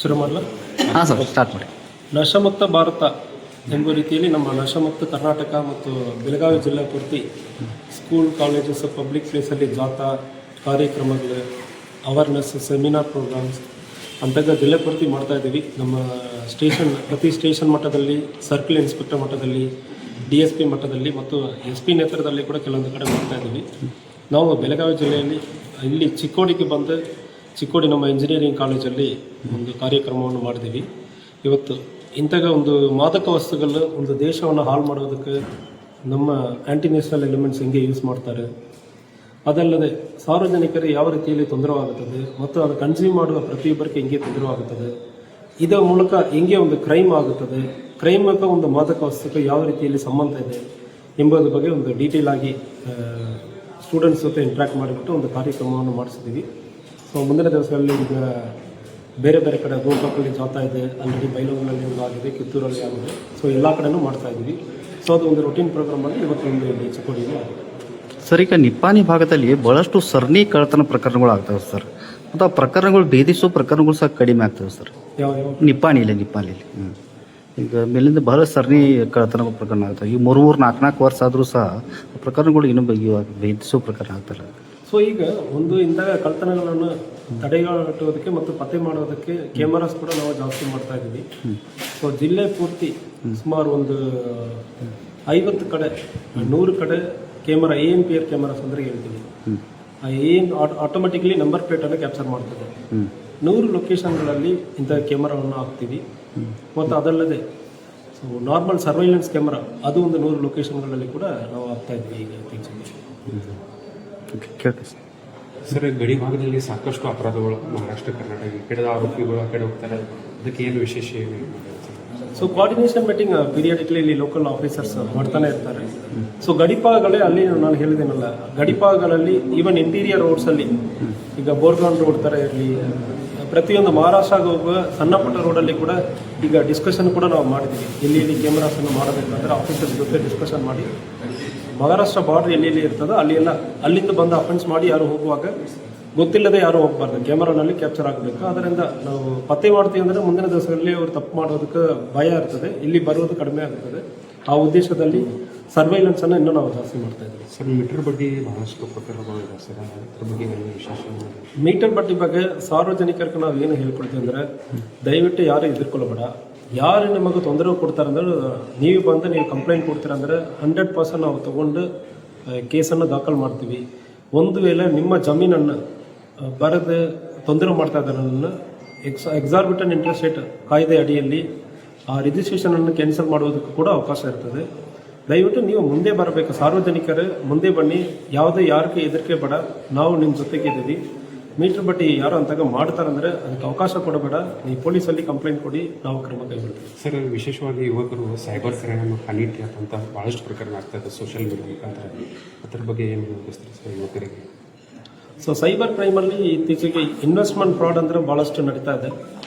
ಶುರು ಮಾಡಲ. ಹಾಂ ಸರ್, ಸ್ಟಾರ್ಟ್ ಮಾಡಿ. ನಶಮುಕ್ತ ಭಾರತ ಎಂಬ ರೀತಿಯಲ್ಲಿ ನಮ್ಮ ನಶಮುಕ್ತ ಕರ್ನಾಟಕ ಮತ್ತು ಬೆಳಗಾವಿ ಜಿಲ್ಲಾ ಪೂರ್ತಿ ಸ್ಕೂಲ್, ಕಾಲೇಜಸ್, ಪಬ್ಲಿಕ್ ಪ್ಲೇಸಲ್ಲಿ ಜಾಥಾ ಕಾರ್ಯಕ್ರಮಗಳು, ಅವೇರ್ನೆಸ್, ಸೆಮಿನಾರ್ ಪ್ರೋಗ್ರಾಮ್ಸ್ ಅಂತಾಗ ಜಿಲ್ಲೆ ಪೂರ್ತಿ ಮಾಡ್ತಾಯಿದ್ದೀವಿ. ನಮ್ಮ ಪ್ರತಿ ಸ್ಟೇಷನ್ ಮಟ್ಟದಲ್ಲಿ, ಸರ್ಕಲ್ ಇನ್ಸ್ಪೆಕ್ಟರ್ ಮಟ್ಟದಲ್ಲಿ, DSP ಮಟ್ಟದಲ್ಲಿ ಮತ್ತು SP ನೇತೃತ್ವದಲ್ಲಿ ಕೂಡ ಕೆಲವೊಂದು ಕಡೆ ಮಾಡ್ತಾಯಿದ್ದೀವಿ. ನಾವು ಬೆಳಗಾವಿ ಜಿಲ್ಲೆಯಲ್ಲಿ ಇಲ್ಲಿ ಚಿಕ್ಕೋಡಿಗೆ ಬಂದು ಚಿಕ್ಕೋಡಿ ನಮ್ಮ ಇಂಜಿನಿಯರಿಂಗ್ ಕಾಲೇಜಲ್ಲಿ ಒಂದು ಕಾರ್ಯಕ್ರಮವನ್ನು ಮಾಡಿದ್ದೀವಿ. ಇವತ್ತು ಇಂಥಗ ಒಂದು ಮಾದಕ ವಸ್ತುಗಳು ಒಂದು ದೇಶವನ್ನು ಹಾಳು ಮಾಡೋದಕ್ಕೆ ನಮ್ಮ ಆ್ಯಂಟಿ ನ್ಯಾಷನಲ್ ಎಲಿಮೆಂಟ್ಸ್ ಹೆಂಗೆ ಯೂಸ್ ಮಾಡ್ತಾರೆ, ಅದಲ್ಲದೆ ಸಾರ್ವಜನಿಕರು ಯಾವ ರೀತಿಯಲ್ಲಿ ತೊಂದರೆವಾಗುತ್ತದೆ ಮತ್ತು ಅದು ಕನ್ಸ್ಯೂಮ್ ಮಾಡುವ ಪ್ರತಿಯೊಬ್ಬರಿಗೆ ಹೆಂಗೆ ತೊಂದರೆವಾಗುತ್ತದೆ, ಇದರ ಮೂಲಕ ಹೆಂಗೆ ಒಂದು ಕ್ರೈಮ್ ಆಗುತ್ತದೆ, ಕ್ರೈಮ್ಗೆ ಒಂದು ಮಾದಕ ವಸ್ತುಕ್ಕೆ ಯಾವ ರೀತಿಯಲ್ಲಿ ಸಂಬಂಧ ಇದೆ ಎಂಬುದ್ರ ಬಗ್ಗೆ ಒಂದು ಡೀಟೇಲ್ ಆಗಿ ಸ್ಟೂಡೆಂಟ್ಸ್ ಜೊತೆ ಇಂಟ್ರ್ಯಾಕ್ಟ್ ಮಾಡಿಬಿಟ್ಟು ಒಂದು ಕಾರ್ಯಕ್ರಮವನ್ನು ಮಾಡಿಸಿದ್ದೀವಿ. ಸೊ ಮುಂದಿನ ದಿವಸಗಳಲ್ಲಿ ಈಗ ಬೇರೆ ಬೇರೆ ಕಡೆ ಗೋಕಾಕಲ್ಲಿ ಜಾಥಾ ಇದೆ, ಆಲ್ರೆಡಿ ಬೈಲೂರಿನಲ್ಲಿ ಒಂದು ಆಗಿದೆ, ಕಿತ್ತೂರಲ್ಲಿ ಆಗಿದೆ. ಸೊ ಎಲ್ಲ ಕಡೆನೂ ಮಾಡ್ತಾ ಇದ್ದೀವಿ. ಸೊ ಅದು ಒಂದು ರೂಟೀನ್ ಪ್ರೋಗ್ರಾಮಲ್ಲಿ ಇವತ್ತೊಂದು ಇಲ್ಲಿ ಚಿಕ್ಕೋಡಿಯಲ್ಲಿ ಆಗಿದೆ. ಸರ್, ಈಗ ನಿಪ್ಪಾಣಿ ಭಾಗದಲ್ಲಿ ಬಹಳಷ್ಟು ಸರಣಿ ಕಳ್ಳತನ ಪ್ರಕರಣಗಳು ಆಗ್ತವೆ ಸರ್, ಮತ್ತು ಆ ಪ್ರಕರಣಗಳು ಭೇದಿಸೋ ಪ್ರಕರಣಗಳು ಸಹ ಕಡಿಮೆ ಆಗ್ತವೆ ಸರ್. ಯಾವ ನಿಪ್ಪಾಣಿಲಿ ಈಗ ಮೇಲಿಂದ ಬಹಳ ಸರಣಿ ಕಳ್ಳತನ ಪ್ರಕರಣ ಆಗ್ತವೆ. ಈ 3-4 ವರ್ಷ ಆದರೂ ಸಹ ಪ್ರಕರಣಗಳು ಇನ್ನೂ ಭೇದಿಸೋ ಪ್ರಕರಣ ಆಗ್ತಾರೆ. ಸೊ ಈಗ ಒಂದು ಇಂತಹ ಕಳ್ಳತನಗಳನ್ನು ತಡೆಗಟ್ಟುವುದಕ್ಕೆ ಮತ್ತು ಪತ್ತೆ ಮಾಡೋದಕ್ಕೆ ಕ್ಯಾಮರಾಸ್ ಕೂಡ ನಾವು ಜಾಸ್ತಿ ಮಾಡ್ತಾ ಇದ್ದೀವಿ. ಸೊ ಜಿಲ್ಲೆ ಪೂರ್ತಿ ಸುಮಾರು ಒಂದು 50 ಕಡೆ 100 ಕಡೆ ಕ್ಯಾಮರಾ ANPR ಕ್ಯಾಮರಾಸ್ ಅಂದರೆ ಹೇಳ್ತೀವಿ. ಆಟೋಮೆಟಿಕ್ಲಿ ನಂಬರ್ ಪ್ಲೇಟನ್ನು ಕ್ಯಾಪ್ಚರ್ ಮಾಡ್ತದೆ. 100 ಲೊಕೇಶನ್ಗಳಲ್ಲಿ ಇಂಥ ಕ್ಯಾಮರಾವನ್ನು ಹಾಕ್ತೀವಿ. ಮತ್ತು ಅದಲ್ಲದೆ ಸೊ ನಾರ್ಮಲ್ ಸರ್ವೈಲೆನ್ಸ್ ಕ್ಯಾಮರಾ ಅದು ಒಂದು 100 ಲೊಕೇಶನ್ಗಳಲ್ಲಿ ಕೂಡ ನಾವು ಹಾಕ್ತಾ ಇದ್ವಿ ಈಗ ಇತ್ತೀಚೆಗೆ. ಸರ್, ಗಡಿ ಭಾಗದಲ್ಲಿ ಸಾಕಷ್ಟು ಅಪರಾಧಗಳು ಮಹಾರಾಷ್ಟ್ರ, ಕರ್ನಾಟಕ ಈ ಕಡೆ ಆರೋಪಿಗಳು ಆ ಕಡೆ ಹೋಗ್ತಾರೆ, ಅದಕ್ಕೆ ಏನು ವಿಶೇಷ ಏನು? ಸೊ ಕೋಆರ್ಡಿನೇಷನ್ ಮೀಟಿಂಗ್ ಪೀರಿಯಾಡಿಕ್ಲಿ ಇಲ್ಲಿ ಲೋಕಲ್ ಆಫೀಸರ್ಸ್ ಮಾಡ್ತಾನೆ ಇರ್ತಾರೆ. ಸೊ ಗಡಿಪಾಗಳೇ ಅಲ್ಲಿ ನಾನು ಹೇಳಿದ್ದೀನಲ್ಲ, ಗಡಿಪಾಗಳಲ್ಲಿ ಈವನ್ ಇಂಟೀರಿಯರ್ ರೋಡ್ಸಲ್ಲಿ ಈಗ ಬೋರ್ಗಾನ್ ರೋಡ್ ಥರ ಇರಲಿ, ಪ್ರತಿಯೊಂದು ಮಹಾರಾಷ್ಟ್ರಗೆ ಹೋಗುವ ಸಣ್ಣ ಪುಟ್ಟ ರೋಡಲ್ಲಿ ಕೂಡ ಈಗ ಡಿಸ್ಕಷನ್ ಕೂಡ ನಾವು ಮಾಡಿದ್ವಿ. ಇಲ್ಲಿ ಕ್ಯಾಮರಾಸನ್ನು ಮಾಡಬೇಕಂದ್ರೆ ಆಫೀಸರ್ಸ್ ಜೊತೆ ಡಿಸ್ಕಷನ್ ಮಾಡಿ ಮಹಾರಾಷ್ಟ್ರ ಬಾರ್ಡ್ರ್ ಎಲ್ಲಿ ಇರ್ತದೋ ಅಲ್ಲಿಂದ ಬಂದು ಅಫೆನ್ಸ್ ಮಾಡಿ ಯಾರು ಹೋಗುವಾಗ ಗೊತ್ತಿಲ್ಲದೆ ಯಾರು ಹೋಗಬಾರ್ದು, ಕ್ಯಾಮರಾನಲ್ಲಿ ಕ್ಯಾಪ್ಚರ್ ಆಗಬೇಕು. ಅದರಿಂದ ನಾವು ಪತ್ತೆ ಮಾಡ್ತೀವಿ ಅಂದರೆ ಮುಂದಿನ ದಿವಸಗಳಲ್ಲಿ ಅವರು ತಪ್ಪು ಮಾಡೋದಕ್ಕೆ ಭಯ ಇರ್ತದೆ, ಇಲ್ಲಿ ಬರೋದು ಕಡಿಮೆ ಆಗ್ತದೆ. ಆ ಉದ್ದೇಶದಲ್ಲಿ ಸರ್ವೈಲೆನ್ಸನ್ನು ಇನ್ನೂ ನಾವು ಜಾಸ್ತಿ ಮಾಡ್ತಾ ಇದ್ದೀವಿ. ಸರ್, ಮೀಟರ್ ಬಡ್ಡಿ ಬಹಳಷ್ಟು ಪ್ರಕರಣಗಳು ಇದೆ ಸರ್, ಅದ್ರ ಬಗ್ಗೆ ವಿಶೇಷ? ಮೀಟರ್ ಬಡ್ಡಿ ಬಗ್ಗೆ ಸಾರ್ವಜನಿಕರಿಗೆ ನಾವು ಏನು ಹೇಳ್ಕೊಡ್ತೀವಿ ಅಂದರೆ, ದಯವಿಟ್ಟು ಯಾರು ಎದುರ್ಕೊಳ್ಳಬೇಡ. ಯಾರು ನಿಮಗೆ ತೊಂದರೆ ಕೊಡ್ತಾರಂದ್ರೆ ನೀವು ಬಂದು ನೀವು ಕಂಪ್ಲೇಂಟ್ ಕೊಡ್ತೀರಂದ್ರೆ 100% ನಾವು ತೊಗೊಂಡು ಕೇಸನ್ನು ದಾಖಲು ಮಾಡ್ತೀವಿ. ಒಂದು ವೇಳೆ ನಿಮ್ಮ ಜಮೀನನ್ನು ಬರೆದು ತೊಂದರೆ ಮಾಡ್ತಾ ಇದ್ದಾರನ್ನ ಎಕ್ಸಾರ್ಬಿಟೆಂಟ್ ಇಂಟ್ರೆಸ್ಟ್ ರೇಟ್ ಕಾಯ್ದೆ ಅಡಿಯಲ್ಲಿ ಆ ರಿಜಿಸ್ಟ್ರೇಷನನ್ನು ಕ್ಯಾನ್ಸಲ್ ಮಾಡೋದಕ್ಕೂ ಕೂಡ ಅವಕಾಶ ಇರ್ತದೆ. ದಯವಿಟ್ಟು ನೀವು ಮುಂದೆ ಬರಬೇಕು, ಸಾರ್ವಜನಿಕರು ಮುಂದೆ ಬನ್ನಿ, ಯಾವುದೇ ಯಾರಿಗೆ ಹೆದರಿಕೆ ಬೇಡ, ನಾವು ನಿಮ್ಮ ಜೊತೆಗೆ ಇದ್ದೀವಿ. ಮೀಟರ್ ಬಡ್ಡಿ ಯಾರು ಅಂತಾಗ ಮಾಡ್ತಾರಂದ್ರೆ ಅದಕ್ಕೆ ಅವಕಾಶ ಕೊಡಬೇಡ, ನೀವು ಪೊಲೀಸಲ್ಲಿ ಕಂಪ್ಲೇಂಟ್ ಕೊಡಿ, ನಾವು ಕ್ರಮ ಕೈಗೊಳ್ತೀವಿ. ಸರ್, ವಿಶೇಷವಾಗಿ ಯುವಕರು ಸೈಬರ್ ಕ್ರೈಮ್, ಹನಿ ಟ್ರ್ಯಾಪ್ ಅಂತ ಭಾಳಷ್ಟು ಪ್ರಕರಣ ಆಗ್ತದೆ ಸೋಷಿಯಲ್ ಮೀಡಿಯಾ ಮುಖಾಂತರ, ಅದರ ಬಗ್ಗೆ ಏನು ಯೋಚಿಸ್ತೀರಿ ಸರ್ ಯುವಕರಿಗೆ? ಸೊ ಸೈಬರ್ ಕ್ರೈಮಲ್ಲಿ ಇತ್ತೀಚೆಗೆ ಇನ್ವೆಸ್ಟ್ಮೆಂಟ್ ಫ್ರಾಡ್ ಅಂದರೆ ಭಾಳಷ್ಟು ನಡೀತಾ ಇದೆ.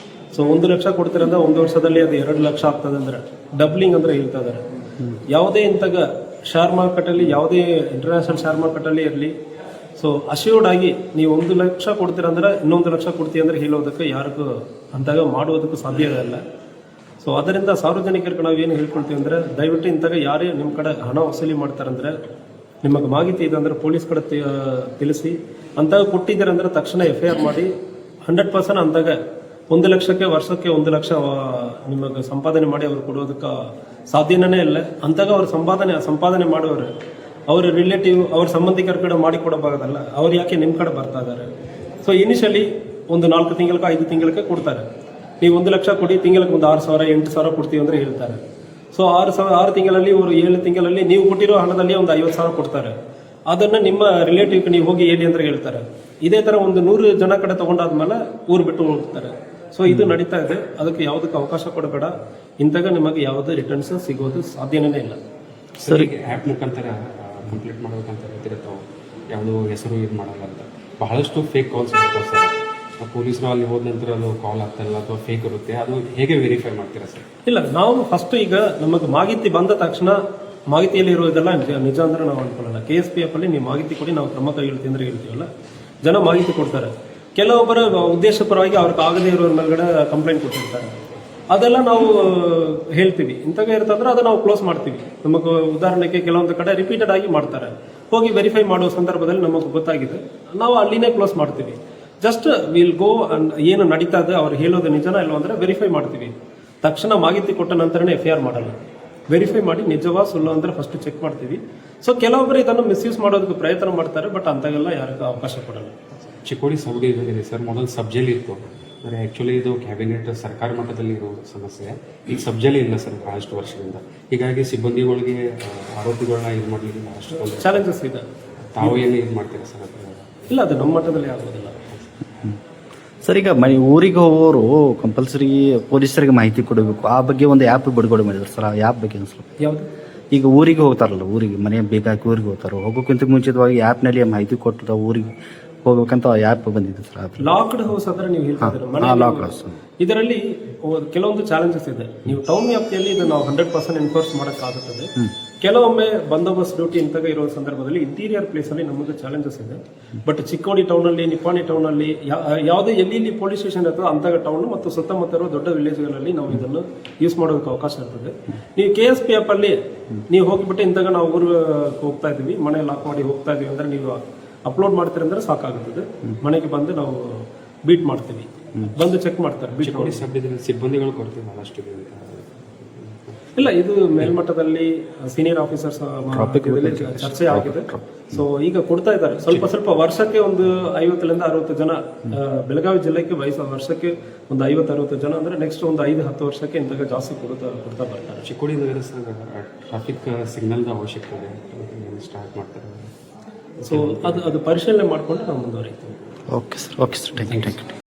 ಸೊ 1 ಲಕ್ಷ ಕೊಡ್ತೀರಂದ್ರೆ 1 ವರ್ಷದಲ್ಲಿ ಅದು 2 ಲಕ್ಷ ಆಗ್ತದೆ ಅಂದರೆ ಡಬ್ಲಿಂಗ್ ಅಂದರೆ ಹೇಳ್ತಾ ಇದ್ದಾರೆ. ಯಾವುದೇ ಇಂತಾಗ ಶೇರ್ ಮಾರ್ಕೆಟಲ್ಲಿ, ಯಾವುದೇ ಇಂಟರ್ನ್ಯಾಷನಲ್ ಶೇರ್ ಮಾರ್ಕೆಟಲ್ಲಿ ಇರಲಿ, ಸೊ ಅಶ್ಯೂರ್ಡ್ ಆಗಿ ನೀವು 1 ಲಕ್ಷ ಕೊಡ್ತೀರಂದ್ರೆ ಇನ್ನೊಂದು ಲಕ್ಷ ಕೊಡ್ತೀವಿ ಅಂದರೆ ಹೇಳೋದಕ್ಕೆ ಯಾರಿಗೂ ಅಂತಾಗ ಮಾಡುವುದಕ್ಕೂ ಸಾಧ್ಯ ಇಲ್ಲ. ಸೊ ಅದರಿಂದ ಸಾರ್ವಜನಿಕರಿಗೆ ನಾವು ಏನು ಹೇಳ್ಕೊಳ್ತೀವಿ ಅಂದರೆ, ದಯವಿಟ್ಟು ಇಂತಾಗ ಯಾರೇ ನಿಮ್ಮ ಕಡೆ ಹಣ ವಸೂಲಿ ಮಾಡ್ತಾರಂದ್ರೆ ನಿಮಗೆ ಮಾಹಿತಿ ಇದೆ ಅಂದರೆ ಪೊಲೀಸ್ ಕಡೆ ತಿಳಿಸಿ. ಅಂತಾಗ ಕೊಟ್ಟಿದ್ದೀರಂದ್ರೆ ತಕ್ಷಣ FIR ಮಾಡಿ 100% ಅಂತಾಗ 1 ಲಕ್ಷಕ್ಕೆ ವರ್ಷಕ್ಕೆ 1 ಲಕ್ಷ ನಿಮಗೆ ಸಂಪಾದನೆ ಮಾಡಿ ಅವ್ರು ಕೊಡೋದಕ್ಕೆ ಸಾಧ್ಯನೇ ಇಲ್ಲ. ಅಂತಾಗ ಅವ್ರು ಸಂಪಾದನೆ ಮಾಡೋರು ಅವ್ರ ರಿಲೇಟಿವ್, ಅವ್ರ ಸಂಬಂಧಿಕರ ಕಡೆ ಮಾಡಿ ಕೊಡೋದಾಗಲ್ಲ, ಅವ್ರು ಯಾಕೆ ನಿಮ್ಮ ಕಡೆ ಬರ್ತಾ ಇದ್ದಾರೆ. ಸೊ ಇನಿಷಿಯಲಿ ಒಂದು 4 ತಿಂಗಳಿಗೆ 5 ತಿಂಗಳಿಗೆ ಕೊಡ್ತಾರೆ. ನೀವು 1 ಲಕ್ಷ ಕೊಡಿ, ತಿಂಗಳಿಗೆ ಒಂದು 6,000 8,000 ಕೊಡ್ತೀವಿ ಅಂದರೆ ಹೇಳ್ತಾರೆ. ಸೊ 6 ತಿಂಗಳಲ್ಲಿ ಅವರು 7 ತಿಂಗಳಲ್ಲಿ ನೀವು ಕೊಟ್ಟಿರೋ ಹಣದಲ್ಲಿ ಒಂದು 50,000 ಕೊಡ್ತಾರೆ. ಅದನ್ನು ನಿಮ್ಮ ರಿಲೇಟಿವ್ಗೆ ನೀವು ಹೋಗಿ ಹೇಳಿ ಅಂದರೆ ಹೇಳ್ತಾರೆ. ಇದೇ ಥರ ಒಂದು 100 ಜನ ಕಡೆ ತೊಗೊಂಡಾದ್ಮೇಲೆ ಊರು ಬಿಟ್ಟು ಹೋಗ್ತಾರೆ. ಸೊ ಇದು ನಡೀತಾ ಇದೆ. ಅದಕ್ಕೆ ಯಾವುದಕ್ಕೆ ಅವಕಾಶ ಕೊಡಬೇಡ. ಇಂತಾಗ ನಿಮಗೆ ಯಾವುದೇ ರಿಟರ್ನ್ಸ್ ಸಿಗೋದು ಸಾಧ್ಯನೇ ಇಲ್ಲ. ಸರ್, ಈಗ ಆ್ಯಪ್ ಮುಖಾಂತರ ಕಂಪ್ಲೀಟ್ ಮಾಡ್ಬೇಕಂತ ಹೇಳ್ತಿರ್ತಾವೆ, ಯಾವುದೋ ಹೆಸರು ಇದು ಮಾಡಲ್ಲ ಅಂತ ಬಹಳಷ್ಟು ಫೇಕ್ ಕಾಲ್ಸ್ ಇರ್ತಾವೆ ಸರ್. ಪೊಲೀಸರು ಅಲ್ಲಿ ಹೋದ ನಂತರ ಅದು ಕಾಲ್ ಆಗ್ತಾಯಿಲ್ಲ ಅಥವಾ ಫೇಕ್ ಇರುತ್ತೆ, ಅದು ಹೇಗೆ ವೆರಿಫೈ ಮಾಡ್ತೀರಾ ಸರ್? ಇಲ್ಲ, ನಾವು ಫಸ್ಟ್ ಈಗ ನಮಗೆ ಮಾಹಿತಿ ಬಂದ ತಕ್ಷಣ ಮಾಹಿತಿಯಲ್ಲಿ ಇರೋದೆಲ್ಲ ನಿಜ ಅಂದ್ರೆ ನಾವು ಅನ್ಕೊಳ್ಳಲ್ಲ. KSPF ಅಲ್ಲಿ ನೀವು ಮಾಹಿತಿ ಕೊಡಿ, ನಾವು ಕ್ರಮ ಕೈಗೊಳ್ತೀವಿ ಅಂದ್ರೆ ಹೇಳ್ತೀವಲ್ಲ, ಜನ ಮಾಹಿತಿ ಕೊಡ್ತಾರೆ. ಕೆಲವೊಬ್ಬರು ಉದ್ದೇಶಪರವಾಗಿ ಅವ್ರಿಗೆ ಆಗದೇ ಇರೋರ ಮೇಲ್ಗಡೆ ಕಂಪ್ಲೇಂಟ್ ಕೊಟ್ಟಿರ್ತಾರೆ. ಅದೆಲ್ಲ ನಾವು ಹೇಳ್ತೀವಿ, ಇಂಥವೇ ಇರ್ತಂದ್ರೆ ಅದನ್ನ ನಾವು ಕ್ಲೋಸ್ ಮಾಡ್ತೀವಿ. ನಮಗೆ ಉದಾಹರಣೆಗೆ ಕೆಲವೊಂದು ಕಡೆ ರಿಪೀಟೆಡ್ ಆಗಿ ಮಾಡ್ತಾರೆ, ಹೋಗಿ ವೆರಿಫೈ ಮಾಡುವ ಸಂದರ್ಭದಲ್ಲಿ ನಮಗೆ ಗೊತ್ತಾಗಿದೆ, ನಾವು ಅಲ್ಲಿನೇ ಕ್ಲೋಸ್ ಮಾಡ್ತೀವಿ. ಜಸ್ಟ್ ವಿಲ್ ಗೋ ಅಂಡ್ ಏನು ನಡೀತಾ ಇದೆ ಅವ್ರು ಹೇಳೋದು ನಿಜನಾ ಇಲ್ವ ಅಂದ್ರೆ ವೆರಿಫೈ ಮಾಡ್ತೀವಿ. ತಕ್ಷಣ ಮಾಹಿತಿ ಕೊಟ್ಟ ನಂತರನೇ FIR ಮಾಡಲ್ಲ, ವೆರಿಫೈ ಮಾಡಿ ನಿಜವಾ ಸುಳ್ಳು ಅಂದ್ರೆ ಫಸ್ಟ್ ಚೆಕ್ ಮಾಡ್ತೀವಿ. ಸೊ ಕೆಲವೊಬ್ಬರು ಇದನ್ನು ಮಿಸ್ಯೂಸ್ ಮಾಡೋದಕ್ಕೆ ಪ್ರಯತ್ನ ಮಾಡ್ತಾರೆ, ಬಟ್ ಅಂತಾಗೆಲ್ಲ ಯಾರಿಗೂ ಅವಕಾಶ ಕೊಡಲ್ಲ. ಚಿಕ್ಕೋಡಿ ಸಬ್ ಡಿವಿಷನ್ ಇದೆ ಸರ್, ಮೊದಲು ಸಬ್ ಜೈಲ್ ಇತ್ತು. ಅಂದರೆ ಆ್ಯಕ್ಚುಲಿ ಇದು ಕ್ಯಾಬಿನೆಟ್ ಸರ್ಕಾರ ಮಟ್ಟದಲ್ಲಿ ಇರೋ ಸಮಸ್ಯೆ. ಈಗ ಸಬ್ ಜೈಲ್ ಇಲ್ಲ ಸರ್ ಬಹಳಷ್ಟು ವರ್ಷದಿಂದ. ಹೀಗಾಗಿ ಸಿಬ್ಬಂದಿಗಳಿಗೆ ಆರೋಪಿಗಳನ್ನ ಇದು ಮಾಡಲಿಕ್ಕೆ ಬಹಳಷ್ಟು ಚಾಲೆಂಜಸ್ ಇದೆ. ತಾವು ಏನು ಇದು ಮಾಡ್ತೀರಾ ಸರ್? ಇಲ್ಲ, ಅದು ನಮ್ಮ ಮಟ್ಟದಲ್ಲಿ ಆಗೋದಿಲ್ಲ. ಸರ್, ಈಗ ಊರಿಗೆ ಹೋಗೋರು ಕಂಪಲ್ಸರಿ ಪೊಲೀಸರಿಗೆ ಮಾಹಿತಿ ಕೊಡಬೇಕು, ಆ ಬಗ್ಗೆ ಒಂದು ಆ್ಯಪ್ ಬಿಡುಗಡೆ ಮಾಡಿದ್ರು ಸರ್. ಆ ಆ್ಯಪ್ ಬಗ್ಗೆ ಅನ್ಸಲ್ಲ. ಯಾವುದು? ಈಗ ಊರಿಗೆ ಹೋಗ್ತಾರಲ್ಲ, ಊರಿಗೆ ಮನೆ ಬೇಕಾಗಿ ಊರಿಗೆ ಹೋಗ್ತಾರೆ, ಹೋಗೋಕ್ಕಿಂತ ಮುಂಚಿತವಾಗಿ ಆ್ಯಪ್ನಲ್ಲಿ ಮಾಹಿತಿ ಕೊಟ್ಟು ಊರಿಗೆ ಹೋಗ್ಬೇಕಂತ ಆ್ಯಪ್ ಬಂದಿದೆ ಸರ್. ಲಾಕ್ಡ್ ಹೌಸ್ ಅಂದ್ರೆ ನೀವು ಹೇಳ್ತಿದ್ದೀರ ಲಾಕ್ ಹೌಸ್. ಇದರಲ್ಲಿ ಕೆಲವೊಂದು ಚಾಲೆಂಜಸ್ ಇದೆ. ನೀವು ಟೌನ್ ವ್ಯಾಪ್ತಿಯಲ್ಲಿ ಇದು ನಾವು 100% ಎನ್ಫೋರ್ಸ್ ಮಾಡೋಕ್ಕಾಗುತ್ತದೆ. ಕೆಲವೊಮ್ಮೆ ಬಂದೋಬಸ್ತ್ ಡ್ಯೂಟಿ ಇಂತಾಗ ಇರೋ ಸಂದರ್ಭದಲ್ಲಿ ಇಂಟೀರಿಯರ್ ಪ್ಲೇಸ್ ಅಲ್ಲಿ ನಮಗೆ ಚಾಲೆಂಜಸ್ ಇದೆ. ಬಟ್ ಚಿಕ್ಕೋಡಿ ಟೌನ್ ಅಲ್ಲಿ, ನಿಪ್ಪಾಣಿ ಟೌನ್ ಅಲ್ಲಿ, ಯಾವುದೇ ಎಲ್ಲಿ ಪೊಲೀಸ್ ಸ್ಟೇಷನ್ ಇರ್ತದೆ ಅಂತ ಟೌನ್ ಮತ್ತು ಸುತ್ತಮುತ್ತ ಇರೋ ದೊಡ್ಡ ವಿಲೇಜ್ಗಳಲ್ಲಿ ನಾವು ಇದನ್ನು ಯೂಸ್ ಮಾಡೋದಕ್ಕೆ ಅವಕಾಶ ಇರ್ತದೆ. ನೀವು KSP ಆ್ಯಪ್ ಅಲ್ಲಿ ನೀವು ಹೋಗಿಬಿಟ್ಟು ಇಂತಾಗ ನಾವು ಊರಿಗೆ ಹೋಗ್ತಾ ಇದೀವಿ, ಮನೆ ಲಾಕ್ ಮಾಡಿ ಹೋಗ್ತಾ ಇದೀವಿ ಅಂದ್ರೆ ನೀವು ಅಪ್ಲೋಡ್ ಮಾಡ್ತೀರಿ ಅಂದ್ರೆ ಸಾಕಾಗುತ್ತದೆ. ಮನೆಗೆ ಬಂದು ನಾವು ಬೀಟ್ ಮಾಡ್ತೀವಿ, ಬಂದು ಚೆಕ್ ಮಾಡ್ತಾರೆ. ಚಿಕ್ಕೋಡಿ ಸಬ್ ಡಿವಿಷನ್ ಸಿಬ್ಬಂದಿಗಳು ಕೊಡ್ತೀವಿ ಬಹಳಷ್ಟು ಇದೆ ಅಂತ. ಇಲ್ಲ, ಇದು ಮೇಲ್ಮಟ್ಟದಲ್ಲಿ ಸೀನಿಯರ್ ಆಫೀಸರ್ಸ್ ಚರ್ಚೆ ಆಗಿದೆ. ಸೊ ಈಗ ಕೊಡ್ತಾ ಇದ್ದಾರೆ ಸ್ವಲ್ಪ ವರ್ಷಕ್ಕೆ ಒಂದು 50-60 ಜನ. ಬೆಳಗಾವಿ ಜಿಲ್ಲೆಗೆ ವರ್ಷಕ್ಕೆ ಒಂದು 50-60 ಜನ ಅಂದ್ರೆ ನೆಕ್ಸ್ಟ್ ಒಂದು 5-10 ವರ್ಷಕ್ಕೆ ಇಂದಾಗ ಜಾಸ್ತಿ ಕೊಡ್ತಾ ಬರ್ತಾರೆ. ಚಿಕ್ಕೋಡಿ ನಗರ ಟ್ರಾಫಿಕ್ ಸಿಗ್ನಲ್ದ ಅವಶ್ಯಕತೆ ಇದೆ, ಸ್ಟಾರ್ಟ್ ಮಾಡ್ತಾರೆ. ಸೊ ಅದು ಪರಿಶೀಲನೆ ಮಾಡಿಕೊಂಡು ನಾವು ಮುಂದುವರಿತೀವಿ. Okay sir, thank you.